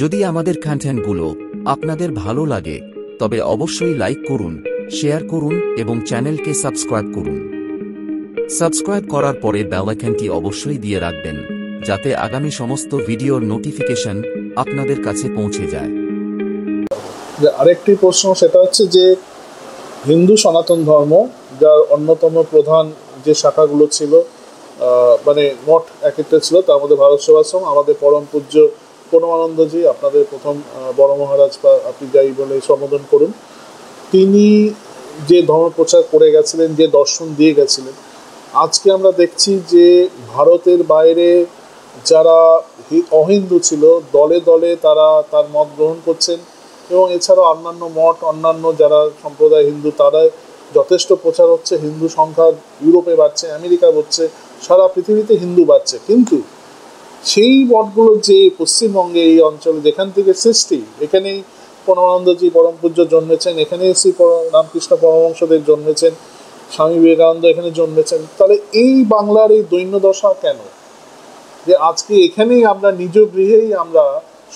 যদি আমাদের কন্টেন্টগুলো আপনাদের ভালো লাগে তবে অবশ্যই লাইক করুন, শেয়ার করুন এবং চ্যানেলকে সাবস্ক্রাইব করুন। সাবস্ক্রাইব করার পরে বেল আইকনটি অবশ্যই দিয়ে রাখবেন যাতে আগামী সমস্ত ভিডিওর নোটিফিকেশন আপনাদের কাছে পৌঁছে যায়। আরেকটি প্রশ্ন, সেটা হচ্ছে যে হিন্দু সনাতন ধর্ম যার অন্যতম প্রধান যে শাখাগুলো ছিল, মানে মঠ একটা ছিল, তার মধ্যে ভারত সেবাশ্রম, আমাদের পরম পূজ্য পরমানন্দজি, আপনাদের প্রথম বড় মহারাজ বা আপনি যাই বলে সম্বোধন করুন, তিনি যে ধর্ম প্রচার করে গেছিলেন, যে দর্শন দিয়ে গেছিলেন, আজকে আমরা দেখছি যে ভারতের বাইরে যারা অহিন্দু ছিল দলে দলে তারা তার মত গ্রহণ করছেন, এবং এছাড়াও অন্যান্য মঠ, অন্যান্য যারা সম্প্রদায় হিন্দু, তারা যথেষ্ট প্রচার হচ্ছে, হিন্দু সংখ্যা ইউরোপে বাড়ছে, আমেরিকা বাড়ছে, সারা পৃথিবীতে হিন্দু বাড়ছে। কিন্তু সেই মঠগুলো যে পশ্চিমবঙ্গে এই অঞ্চলে যেখান থেকে সৃষ্টি, এখানেই পরমানন্দজি পরম পূজ্য জন্মেছেন, এখানেই শ্রী রামকৃষ্ণ পরমহংসদেব জন্মেছেন, স্বামী বিবেকানন্দ এখানে জন্মেছেন, তাহলে এই বাংলার এই দৈন্যদশা কেন যে আজকে এখানেই আমরা নিজ গৃহেই আমরা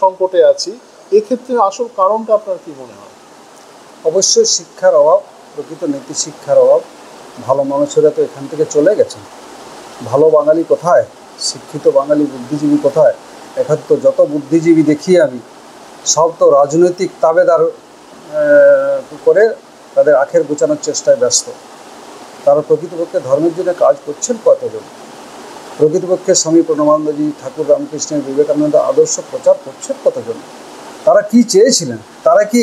সংকটে আছি? এক্ষেত্রে আসল কারণটা আপনার কি মনে হয়? অবশ্যই শিক্ষার অভাব, প্রকৃত নীতি শিক্ষার অভাব। ভালো মানুষেরা তো এখান থেকে চলে গেছেন। ভালো বাঙালি কোথায়? শিক্ষিত বাঙালি বুদ্ধিজীবী কোথায়? এখন তো যত বুদ্ধিজীবী দেখি আমি, সব তো রাজনৈতিক তাবেদার করে তাদের আখের গোছানোর চেষ্টায় ব্যস্ত। তারা প্রকৃতপক্ষে ধর্মের জন্য কাজ করছেন কতজন? প্রকৃতপক্ষে স্বামী প্রণবানন্দজি, ঠাকুর রামকৃষ্ণের, বিবেকানন্দ আদর্শ প্রচার করছেন কতজন? তারা কি চেয়েছিলেন? তারা কি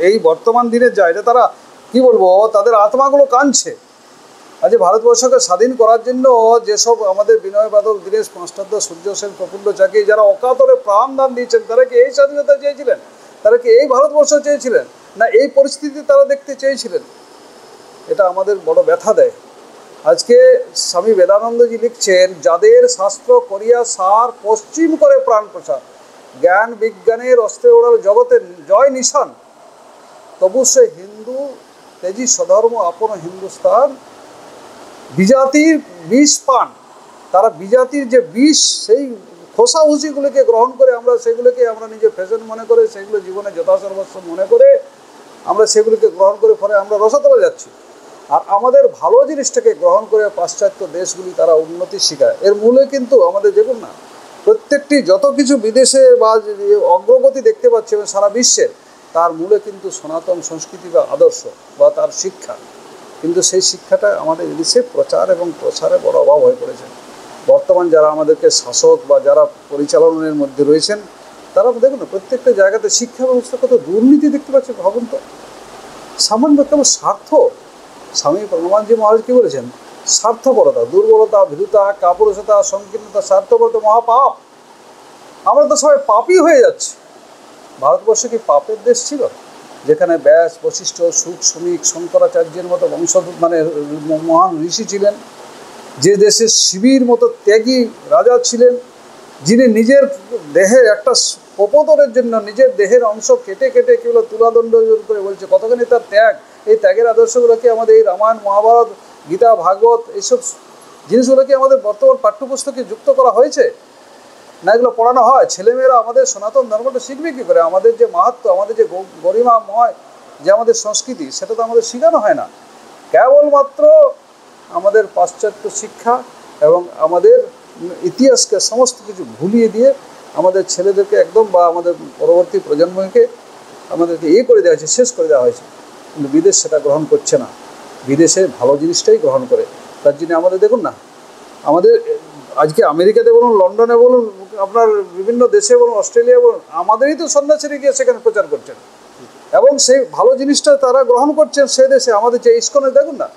এই বর্তমান দিনে যায় যে তারা কি বলবো, তাদের আত্মাগুলো কাঁদছে। আজ ভারতবর্ষকে স্বাধীন করার জন্য যেসব আমাদের বিনয় বাদল, দীনেশ মাস্টারদ, সূর্য সেন, প্রফুল্ল চাকি যারা অকাতরে প্রাণদান দিয়েছেন, তারা কি এই স্বাধীনতা চেয়েছিলেন? তারা কি এই ভারতবর্ষ চেয়েছিলেন? না এই পরিস্থিতি তারা দেখতে চেয়েছিলেন? এটা আমাদের বড় ব্যথা দেয়। আজকে স্বামী বেদানন্দজি লিখছেন, যাদের শাস্ত্র করিয়া সার, পশ্চিম করে প্রাণ প্রসার, জ্ঞান বিজ্ঞানের অস্ত্রে ওড়াল জগতের জয় নিশান, তবু সে হিন্দু তেজি স্বধর্ম আপন হিন্দুস্তান, বিজাতির বিষ পান। তারা বিজাতির যে বিষ, সেই খোসা ভুসিগুলিকে গ্রহণ করে সেগুলোকে আমরা নিজের ফ্যাশন মনে করে, সেগুলো জীবনে যথাসর্বস্ব মনে করে আমরা সেগুলিকে গ্রহণ করে ফলে আমরা রসাতলে যাচ্ছি। আর আমাদের ভালো জিনিসটাকে গ্রহণ করে পাশ্চাত্য দেশগুলি তারা উন্নতি শিখায়। এর মূলে কিন্তু আমাদের দেখুন না, প্রত্যেকটি যত কিছু বিদেশে বা অগ্রগতি দেখতে পাচ্ছি এবং সারা বিশ্বের, তার মূলে কিন্তু সনাতন সংস্কৃতি বা আদর্শ বা তার শিক্ষা। কিন্তু সেই শিক্ষাটা আমাদের দেশে প্রচার এবং প্রসারে বড় অভাব হয়ে পড়েছে। বর্তমান যারা আমাদেরকে শাসক বা যারা পরিচালনের মধ্যে রয়েছেন, তারা দেখুন না, প্রত্যেকটা জায়গাতে শিক্ষা ব্যবস্থা কত দুর্নীতি দেখতে পাচ্ছে। ভাবুন তো, সামান্য কেবল স্বার্থ। স্বামী প্রণবানন্দজি মহারাজ কি বলেছেন? স্বার্থপরতা, দুর্বলতা, ভীরুতা, কাপুরুষতা, সংকীর্ণতা, স্বার্থপরতা মহাপাপ। আমরা তো সবাই পাপই হয়ে যাচ্ছি। ভারতবর্ষ কি পাপের দেশ ছিল? যেখানে ব্যাস, বশিষ্ঠ, সুক, শ্রমিক, শঙ্করাচার্যের মতো বংশোদ্ভূত মহান ঋষি ছিলেন, যে দেশে শিবির মতো ত্যাগী রাজা ছিলেন, যিনি নিজের দেহে একটা প্রপোদনের জন্য নিজের দেহের অংশ কেটে কেটে কেবল তুলাদণ্ড করে বলছে, কতখানি তার ত্যাগ। এই ত্যাগের আদর্শগুলোকে আমাদের এই রামায়ণ, মহাভারত, গীতা, ভাগবত, এইসব জিনিসগুলোকে আমাদের বর্তমান পাঠ্যপুস্তকে যুক্ত করা হয়েছে না? এগুলো পড়ানো হয়? ছেলেমেয়েরা আমাদের সনাতন ধর্মটা শিখবে কী করে? আমাদের যে মাহাত্ম্য, আমাদের যে গরিমাময় যে আমাদের সংস্কৃতি, সেটা তো আমাদের শেখানো হয় না। কেবলমাত্র আমাদের পাশ্চাত্য শিক্ষা এবং আমাদের ইতিহাসকে সমস্ত কিছু ভুলিয়ে দিয়ে আমাদের ছেলেদেরকে একদম, বা আমাদের পরবর্তী প্রজন্মকে আমাদেরকে করে দেওয়া হয়েছে, শেষ করে দেওয়া হয়েছে। কিন্তু বিদেশ সেটা গ্রহণ করছে না। বিদেশে ভালো জিনিসটাই গ্রহণ করে। তার জন্য আমাদের দেখুন না, আমাদের আজকে আমেরিকাতে বলুন, লন্ডনে বলুন, আপনার বিভিন্ন দেশে বলুন, অস্ট্রেলিয়া বলুন, আমাদেরই তো সন্ন্যাসীরা গিয়ে সেখানে প্রচার করছেন এবং সেই ভালো জিনিসটা তারা গ্রহণ করছেন। সেই দেশে আমাদের যে ইস্কনের দেখুন না,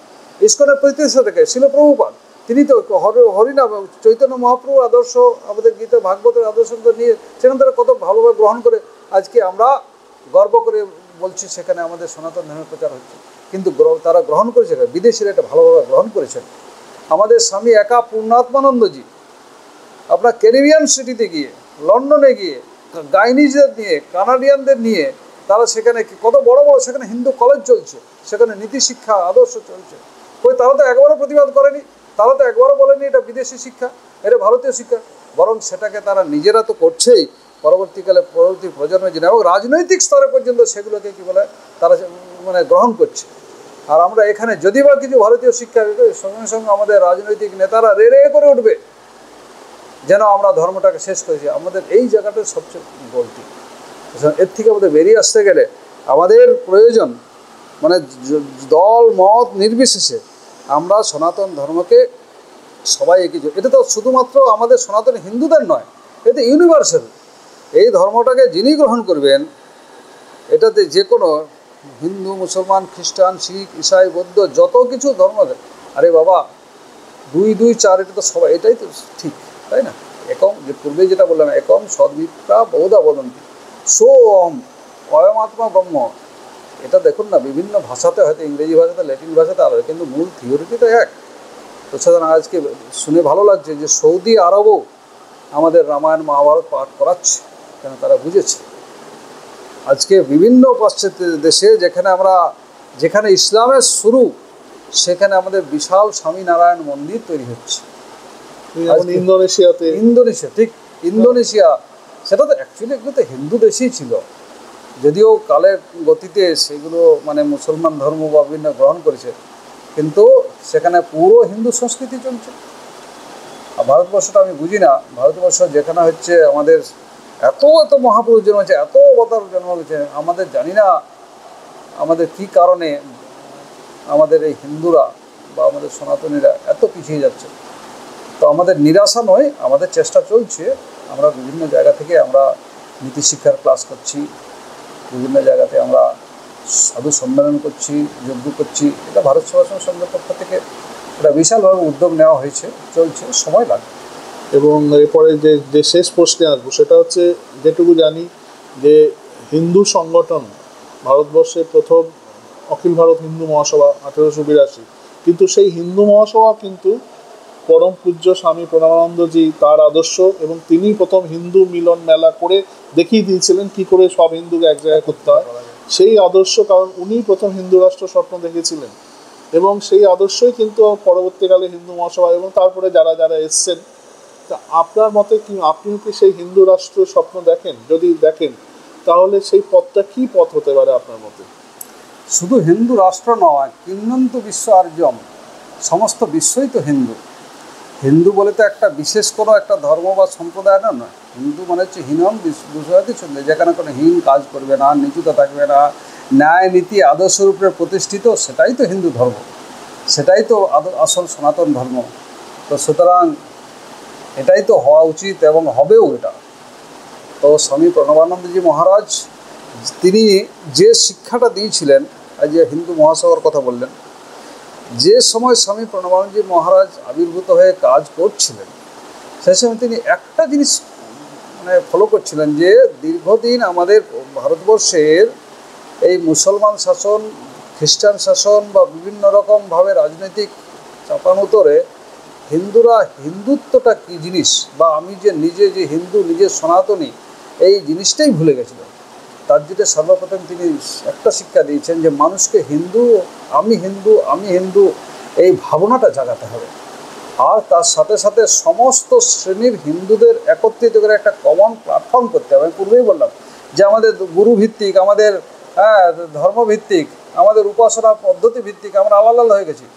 ইস্কনের প্রতিষ্ঠাতাকে শিল প্রভুপাদ, তিনি তো হরিনাম চৈতন্য মহাপ্রভুর আদর্শ, আমাদের গীতা ভাগবতের আদর্শ নিয়ে সেখানে তারা কত ভালোভাবে গ্রহণ করে আজকে আমরা গর্ব করে বলছি সেখানে আমাদের সনাতন ধর্মের প্রচার হচ্ছে। কিন্তু তারা গ্রহণ করেছে, বিদেশিরা এটা ভালোভাবে গ্রহণ করেছেন। আমাদের স্বামী একা পূর্ণাত্মানন্দজি আপনার ক্যারিবিয়ান সিটিতে গিয়ে, লন্ডনে গিয়ে গাইনিজদের নিয়ে, কানাডিয়ানদের নিয়ে তারা সেখানে কত বড় বড় সেখানে হিন্দু কলেজ চলছে, সেখানে নীতি শিক্ষা আদর্শ চলছে। তারা তো একবারও প্রতিবাদ করেনি, তারা তো একবারও বলেনি এটা বিদেশি শিক্ষা, এটা ভারতীয় শিক্ষা। বরং সেটাকে তারা নিজেরা তো করছেই, পরবর্তীকালে পরবর্তী প্রজন্মের জন্য এবং রাজনৈতিক স্তরে পর্যন্ত সেগুলোকে কী বলে তারা মানে গ্রহণ করছে। আর আমরা এখানে যদি বা কিছু ভারতীয় শিক্ষা সঙ্গে সঙ্গে আমাদের রাজনৈতিক নেতারা রে রে করে উঠবে যেন আমরা ধর্মটাকে শেষ করেছি। আমাদের এই জায়গাটা সবচেয়ে গল্টি। এর থেকে আমাদের বেরিয়ে আসতে গেলে আমাদের প্রয়োজন মানে দল মত নির্বিশেষে আমরা সনাতন ধর্মকে সবাই এগিয়ে যাবে। এটা তো শুধুমাত্র আমাদের সনাতন হিন্দুদের নয়, এটা ইউনিভার্সাল। এই ধর্মটাকে যিনি গ্রহণ করবেন, এটাতে যে কোনো হিন্দু, মুসলমান, খ্রিস্টান, শিখ, ইসাই, বৌদ্ধ যত কিছু ধর্ম, আরে বাবা 2 2 4 এটা তো সবাই, এটাই তো ঠিক, তাই না? একম, যে পূর্বে যেটা বললাম, একম সদ্বিপ্রা বহুধা বদন্তি সোম অয়মাত্মা ব্রহ্ম। এটা দেখুন না, বিভিন্ন ভাষাতে হয়তো ইংরেজি ভাষাতে, ল্যাটিন ভাষাতে আলাদা, কিন্তু মূল থিওরিটি তো এক। তো সুতরাং আজকে শুনে ভালো লাগছে যে সৌদি আরবও আমাদের রামায়ণ মহাভারত পাঠ করাচ্ছে, কেন তারা বুঝেছে। আজকে বিভিন্ন পাশ্চাত্য দেশে যেখানে ইসলামের শুরু, সেখানে আমাদের বিশাল স্বামীনারায়ণ মন্দির তৈরি হচ্ছে। ইন্দোনেশিয়া, ঠিক ইন্দোনেশিয়া, সেটা তো অ্যাকচুয়ালি এগুলো তো হিন্দু দেশই ছিল, যদিও কালের গতিতে সেগুলো মানে মুসলমান ধর্ম বা বিভিন্ন গ্রহণ করেছে, কিন্তু সেখানে পুরো হিন্দু সংস্কৃতি চলছে। আর ভারতবর্ষটা আমি বুঝি না, ভারতবর্ষ যেখানে হচ্ছে আমাদের এত এত মহাপুরুষ জন্ম হয়েছে, এত অবতার জন্ম হয়েছে, আমাদের জানি না আমাদের কী কারণে আমাদের এই হিন্দুরা বা আমাদের সনাতনীরা এত পিছিয়ে যাচ্ছে। তো আমাদের নিরাশা নয়, আমাদের চেষ্টা চলছে। আমরা বিভিন্ন জায়গা থেকে আমরা নীতিশিক্ষার ক্লাস করছি, বিভিন্ন জায়গাতে আমরা সাধু সম্মেলন করছি, যজ্ঞ করছি। এটা ভারত সেবাশ্রম সংঘের পক্ষ থেকে এটা বিশালভাবে উদ্যোগ নেওয়া হয়েছে, চলছে, সময় লাগবে। এবং এরপরে যে শেষ প্রশ্নে আসবো সেটা হচ্ছে, যেটুকু জানি যে হিন্দু সংগঠন ভারতবর্ষে প্রথম অখিল ভারত হিন্দু মহাসভা 1882, কিন্তু সেই হিন্দু মহাসভা কিন্তু পরম পূজ্য স্বামী প্রণবানন্দজি তার আদর্শ, এবং তিনি প্রথম হিন্দু মিলন মেলা করে দেখিয়ে দিয়েছিলেন কি করে সব হিন্দুকে এক জায়গায় করতে হয়। সেই আদর্শ, কারণ উনি প্রথম হিন্দু রাষ্ট্র স্বপ্ন দেখেছিলেন, এবং সেই আদর্শই কিন্তু পরবর্তীকালে হিন্দু মহাসভা এবং তারপরে যারা যারা এসছেন। তা আপনার মতে কি, আপনিও কি সেই হিন্দু রাষ্ট্র স্বপ্ন দেখেন? যদি দেখেন তাহলে সেই পথটা কি পথ হতে পারে আপনার মতে? শুধু হিন্দু রাষ্ট্র নয়, কিন্নন্ত বিশ্ব আর্যম, সমস্ত বিশ্বই তো হিন্দু। হিন্দু বলে তো একটা বিশেষ কোনো একটা ধর্ম বা সম্প্রদায় নয়। হিন্দু মানে হচ্ছে হীনম বিষয়াদি শুনলে, যেখানে কোনো হীন কাজ করবে না, নিচুতা থাকবে না, ন্যায় নীতি আদর্শের উপরে প্রতিষ্ঠিত, সেটাই তো হিন্দু ধর্ম, সেটাই তো আসল সনাতন ধর্ম। তো সুতরাং এটাই তো হওয়া উচিত এবং হবেও এটা। তো স্বামী প্রণবানন্দজি মহারাজ তিনি যে শিক্ষাটা দিয়েছিলেন, যে হিন্দু মহাসভার কথা বললেন, যে সময় স্বামী প্রণবানন্দজি মহারাজ আবির্ভূত হয়ে কাজ করছিলেন, সেই সময় তিনি একটা জিনিস মানে ফলো করছিলেন, যে দীর্ঘদিন আমাদের ভারতবর্ষের এই মুসলমান শাসন, খ্রিস্টান শাসন বা বিভিন্ন রকমভাবে রাজনৈতিক চাপানোতরে হিন্দুরা হিন্দুত্বটা কী জিনিস, বা আমি যে নিজে যে হিন্দু, নিজের সনাতনী, এই জিনিসটাই ভুলে গেছিলেন। তার জন্য সর্বপ্রথম তিনি একটা শিক্ষা দিয়েছেন যে মানুষকে হিন্দু, আমি হিন্দু, আমি হিন্দু, এই ভাবনাটা জাগাতে হবে। আর তার সাথে সাথে সমস্ত শ্রেণীর হিন্দুদের একত্রিত করে একটা কমন প্ল্যাটফর্ম করতে হবে। আমি পূর্বেই বললাম যে আমাদের গুরু ভিত্তিক, আমাদের ধর্মভিত্তিক, আমাদের উপাসনা পদ্ধতি ভিত্তিক আমরা আলাদা হয়ে গেছি।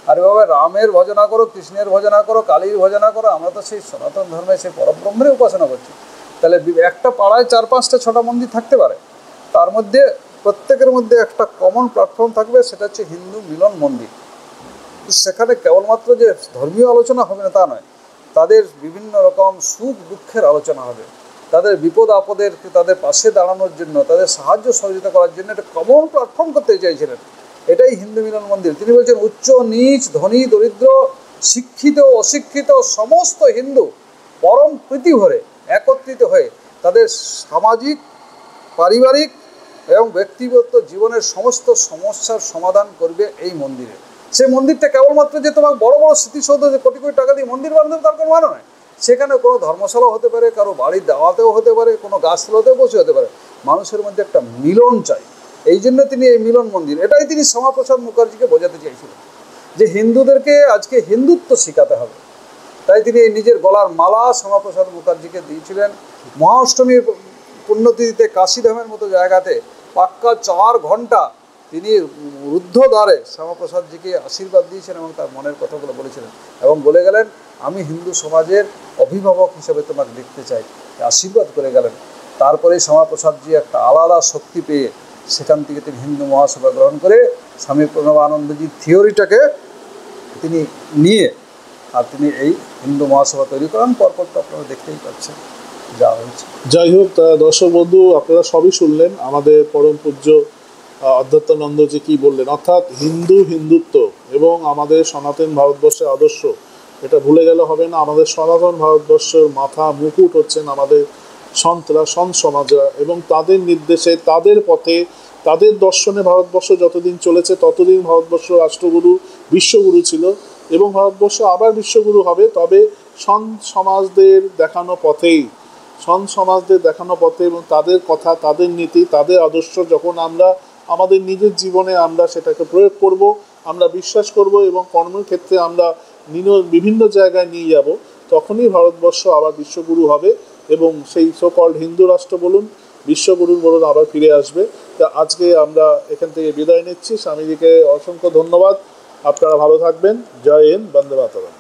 আর এভাবে রামের ভজনা করো, কৃষ্ণের ভজনা করো, কালীর ভজনা করো, আমরা তো সেই সনাতন ধর্মে সেই পরব্রহ্মের উপাসনা করছি। তাহলে একটা পাড়ায় 4 5টা 6টা মন্দির থাকতে পারে, তার মধ্যে প্রত্যেকের মধ্যে একটা কমন প্ল্যাটফর্ম থাকবে, সেটা হচ্ছে হিন্দু মিলন মন্দির। সেখানে কেবলমাত্র যে ধর্মীয় আলোচনা হবে না তা নয়, তাদের বিভিন্ন রকম সুখ দুঃখের আলোচনা হবে, তাদের বিপদ আপদের তাদের পাশে দাঁড়ানোর জন্য, তাদের সাহায্য সহযোগিতা করার জন্য একটা কমন প্ল্যাটফর্ম করতে চাইছিলেন। এটাই হিন্দু মিলন মন্দির। তিনি বলছেন উচ্চ নীচ, ধনী দরিদ্র, শিক্ষিত অশিক্ষিত সমস্ত হিন্দু পরম প্রীতি ভরে একত্রিত হয়ে তাদের সামাজিক, পারিবারিক এবং ব্যক্তিগত জীবনের সমস্ত সমস্যার সমাধান করবে এই মন্দিরে। সেই মন্দিরটা কেবলমাত্র যে তোমার বড় বড় স্মৃতিসৌধ, যে কোটি কোটি টাকা দিয়ে মন্দির বানাতে, তার কোনো মানে নয়। সেখানে কোনো ধর্মশালাও হতে পারে, কারো বাড়ির দাওয়াতেও হতে পারে, কোনো গাছতলাতেও বসে হতে পারে। মানুষের মধ্যে একটা মিলন চাই, এই জন্য তিনি এই মিলন মন্দির, এটাই তিনি শ্যামাপ্রসাদ মুখার্জিকে বোঝাতে চাইছিলেন, যে হিন্দুদেরকে আজকে হিন্দুত্ব শেখাতে হবে। তাই তিনি এই নিজের গলার মালা শ্যামাপ্রসাদ মুখার্জিকে দিয়েছিলেন। মহাষ্টমীর পুণ্যতিথিতে কাশীধামের মতো জায়গাতে পাক্কা 4 ঘন্টা তিনি রুদ্ধদ্বারে শ্যামাপ্রসাদজিকে আশীর্বাদ দিয়েছেন এবং তার মনের কথাগুলো বলেছিলেন এবং বলে গেলেন, আমি হিন্দু সমাজের অভিভাবক হিসেবে তোমাকে দেখতে চাই, আশীর্বাদ করে গেলেন। তারপরে শ্যামাপ্রসাদজি একটা আলাদা শক্তি পেয়ে সেখান থেকে তিনি হিন্দু মহাসভা গ্রহণ করে স্বামী প্রণবানন্দজির থিওরিটাকে তিনি নিয়ে আর তিনি এই হিন্দু মহাসভা তৈরি করেন। পরপর তো আপনারা দেখতেই পাচ্ছেন যা হয়েছে। যাই হোক, দর্শক বন্ধু, আপনারা সবই শুনলেন আমাদের পরম পূজ্য অদ্বৈতানন্দজি কি বললেন, অর্থাৎ হিন্দুত্ব এবং আমাদের সনাতন ভারতবর্ষের আদর্শ, এটা ভুলে গেলে হবে না। আমাদের সনাতন ভারতবর্ষের মাথা মুকুট হচ্ছেন আমাদের সন্তরা, সন্ত সমাজরা, এবং তাদের নির্দেশে, তাদের পথে, তাদের দর্শনে ভারতবর্ষ যতদিন চলেছে ততদিন ভারতবর্ষ রাষ্ট্রগুরু, বিশ্বগুরু ছিল এবং ভারতবর্ষ আবার বিশ্বগুরু হবে। তবে সন্ত সমাজদের দেখানো পথেই, সন্ত সমাজদের দেখানো পথে এবং তাদের কথা, তাদের নীতি, তাদের আদর্শ যখন আমরা আমাদের নিজের জীবনে আমরা সেটাকে প্রয়োগ করব, আমরা বিশ্বাস করব এবং কর্মের ক্ষেত্রে আমরা বিভিন্ন জায়গায় নিয়ে যাব, তখনই ভারতবর্ষ আবার বিশ্বগুরু হবে এবং সেই সোকল্ড হিন্দু রাষ্ট্র বলুন, বিশ্বগুরুর বলুন, আবার ফিরে আসবে। তা আজকে আমরা এখান থেকে বিদায় নিচ্ছি। স্বামীজিকে অসংখ্য ধন্যবাদ। আপনারা ভালো থাকবেন। জয় হিন্দ, বন্দে মাতরম।